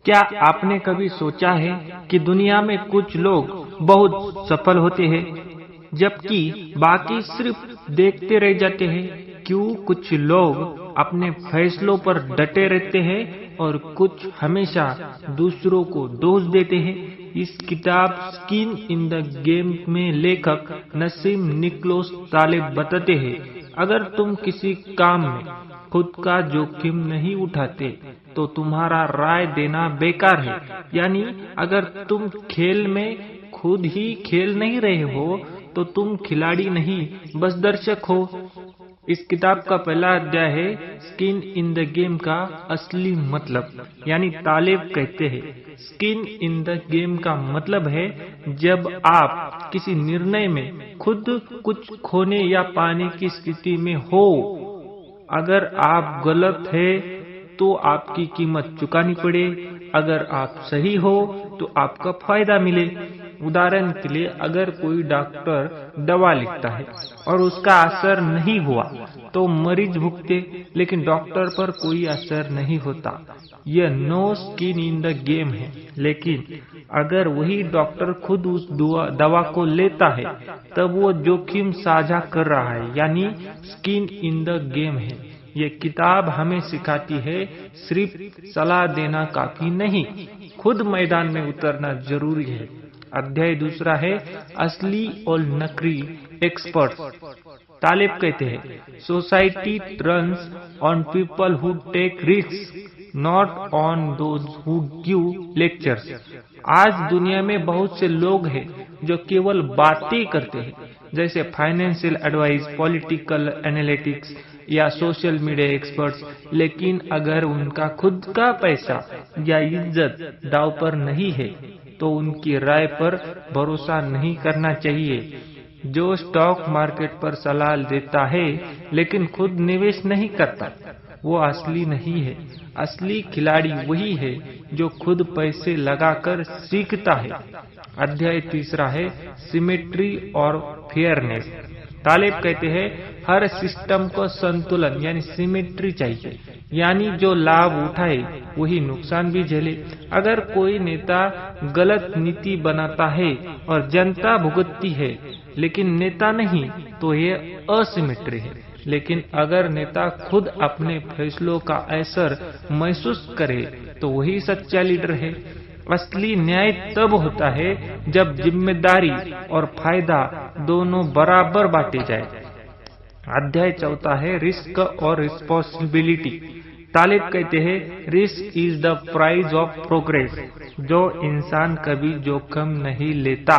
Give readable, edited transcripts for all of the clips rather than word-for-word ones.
क्या आपने कभी सोचा है कि दुनिया में कुछ लोग बहुत सफल होते हैं जबकि बाकी सिर्फ देखते रह जाते हैं? क्यों कुछ लोग अपने फैसलों पर डटे रहते हैं और कुछ हमेशा दूसरों को दोष देते हैं? इस किताब स्किन इन द गेम में लेखक नसीम निकोलस तालेब बताते हैं, अगर तुम किसी काम में खुद का जोखिम नहीं उठाते तो तुम्हारा राय देना बेकार है। यानी अगर तुम खेल में खुद ही खेल नहीं रहे हो तो तुम खिलाड़ी नहीं बस दर्शक हो। इस किताब का पहला अध्याय है स्किन इन द गेम का असली मतलब। यानी तालेब कहते हैं स्किन इन द गेम का मतलब है जब आप किसी निर्णय में खुद कुछ खोने या पाने की स्थिति में हो। अगर आप गलत है तो आपकी कीमत चुकानी पड़े, अगर आप सही हो तो आपका फायदा मिले। उदाहरण के लिए अगर कोई डॉक्टर दवा लिखता है और उसका असर नहीं हुआ तो मरीज भुगते, लेकिन डॉक्टर पर कोई असर नहीं होता। यह no skin in the game है। लेकिन अगर वही डॉक्टर खुद उस दवा को लेता है तब वो जोखिम साझा कर रहा है, यानी स्किन इन द गेम है। ये किताब हमें सिखाती है सिर्फ सलाह देना काफी नहीं, खुद मैदान में उतरना जरूरी है। अध्याय दूसरा है असली और नकली एक्सपर्ट्स। तालेब कहते हैं society runs on people who take risk, not on those who give lectures. आज दुनिया में बहुत से लोग हैं जो केवल बातें करते हैं, जैसे फाइनेंशियल एडवाइस, पॉलिटिकल एनालिटिक्स या सोशल मीडिया एक्सपर्ट्स, लेकिन अगर उनका खुद का पैसा या इज्जत दांव पर नहीं है तो उनकी राय पर भरोसा नहीं करना चाहिए। जो स्टॉक मार्केट पर सलाह देता है लेकिन खुद निवेश नहीं करता, वो असली नहीं है। असली खिलाड़ी वही है जो खुद पैसे लगाकर सीखता है। अध्याय तीसरा है सिमेट्री और फेयरनेस। तालेब कहते हैं हर सिस्टम को संतुलन यानी सिमेट्री चाहिए, यानी जो लाभ उठाए वही नुकसान भी झेले। अगर कोई नेता गलत नीति बनाता है और जनता भुगतती है लेकिन नेता नहीं, तो ये असिमेट्री है। लेकिन अगर नेता खुद अपने फैसलों का असर महसूस करे तो वही सच्चा लीडर है। असली न्याय तब होता है जब जिम्मेदारी और फायदा दोनों बराबर बांटे जाए। अध्याय चौथा है रिस्क और रिस्पॉन्सिबिलिटी। तालिब कहते हैं risk is the price of progress. जो इंसान कभी जोखिम नहीं लेता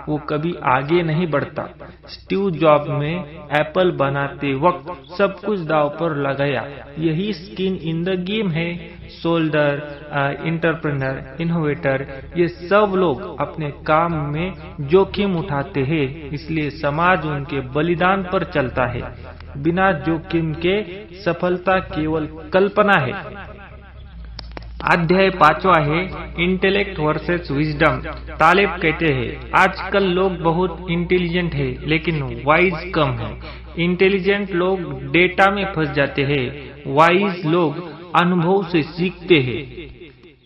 वो कभी आगे नहीं बढ़ता। स्टीव जॉब में एप्पल बनाते वक्त सब कुछ दांव पर लगाया, यही स्किन इन द गेम है। सोल्डर, एंटरप्रेन्योर, इनोवेटर, ये सब लोग अपने काम में जोखिम उठाते हैं, इसलिए समाज उनके बलिदान पर चलता है। बिना जोखिम के सफलता केवल कल्पना है। अध्याय पांचवा है इंटेलेक्ट वर्सेस विजडम। तालिब कहते हैं आजकल लोग बहुत इंटेलिजेंट है लेकिन वाइज कम है। इंटेलिजेंट लोग डेटा में फंस जाते हैं, वाइज लोग अनुभव से सीखते हैं।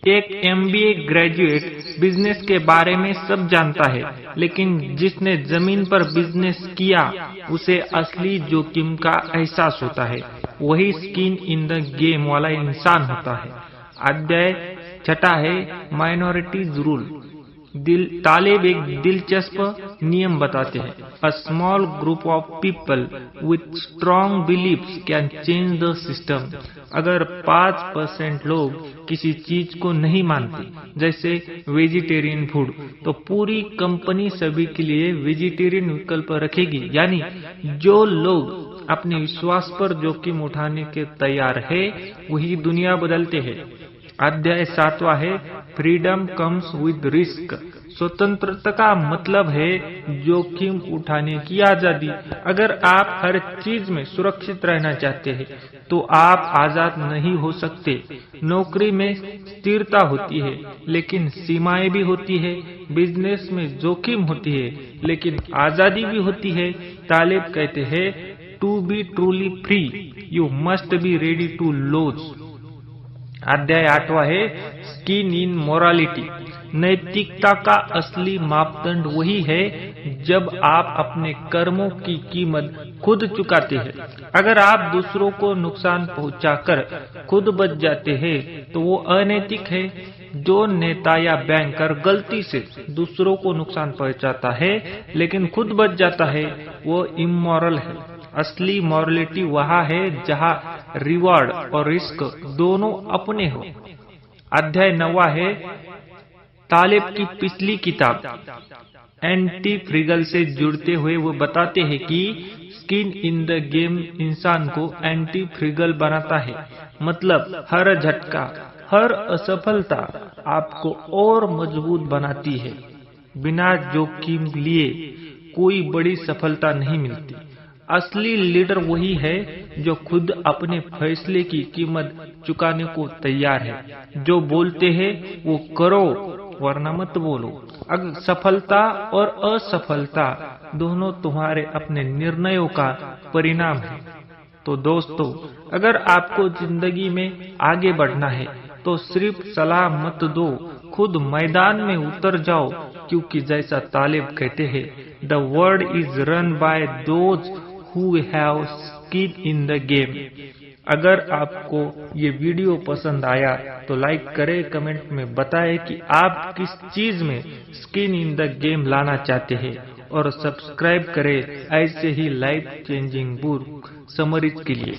एक MBA ग्रेजुएट बिजनेस के बारे में सब जानता है, लेकिन जिसने जमीन पर बिजनेस किया उसे असली जोखिम का एहसास होता है। वही स्किन इन द गेम वाला इंसान होता है। अध्याय छठा है माइनॉरिटीज रूल। तालिब एक दिलचस्प नियम बताते हैं a small group of people with strong believes can change the system. अगर 5% लोग किसी चीज को नहीं मानते, जैसे वेजिटेरियन फूड, तो पूरी कंपनी सभी के लिए वेजिटेरियन विकल्प रखेगी। यानी जो लोग अपने विश्वास पर जोखिम उठाने के तैयार है वही दुनिया बदलते हैं। अध्याय सातवां है फ्रीडम कम्स विद रिस्क। स्वतंत्रता का मतलब है जोखिम उठाने की आजादी। अगर आप हर चीज में सुरक्षित रहना चाहते हैं तो आप आजाद नहीं हो सकते। नौकरी में स्थिरता होती है लेकिन सीमाएं भी होती है। बिजनेस में जोखिम होती है लेकिन आजादी भी होती है। तालिब कहते हैं to be truly free you must be ready to lose. अध्याय 8वां है स्किन इन मोरालिटी। नैतिकता का असली मापदंड वही है जब आप अपने कर्मों की कीमत खुद चुकाते हैं। अगर आप दूसरों को नुकसान पहुंचाकर खुद बच जाते हैं तो वो अनैतिक है। जो नेता या बैंकर गलती से दूसरों को नुकसान पहुंचाता है लेकिन खुद बच जाता है वो इमोरल है। असली मॉरलिटी वहाँ है जहाँ रिवॉर्ड और रिस्क दोनों अपने हो। अध्याय 9वां है तालिब की पिछली किताब एंटी फ्रीगल से जुड़ते हुए वो बताते हैं कि स्किन इन द गेम इंसान को एंटी फ्रीगल बनाता है। मतलब हर झटका, हर असफलता आपको और मजबूत बनाती है। बिना जोखिम लिए कोई बड़ी सफलता नहीं मिलती। असली लीडर वही है जो खुद अपने फैसले की कीमत चुकाने को तैयार है। जो बोलते हैं वो करो वरना मत बोलो। अगर सफलता और असफलता दोनों तुम्हारे अपने निर्णयों का परिणाम है। तो दोस्तों, अगर आपको जिंदगी में आगे बढ़ना है तो सिर्फ सलाह मत दो, खुद मैदान में उतर जाओ, क्योंकि जैसा तालिब कहते हैं, the world is run by those who have skin in the game. अगर आपको ये वीडियो पसंद आया तो लाइक करें, कमेंट में बताएं कि आप किस चीज में स्किन इन द गेम लाना चाहते हैं और सब्सक्राइब करें ऐसे ही लाइफ चेंजिंग बुक समरीज के लिए।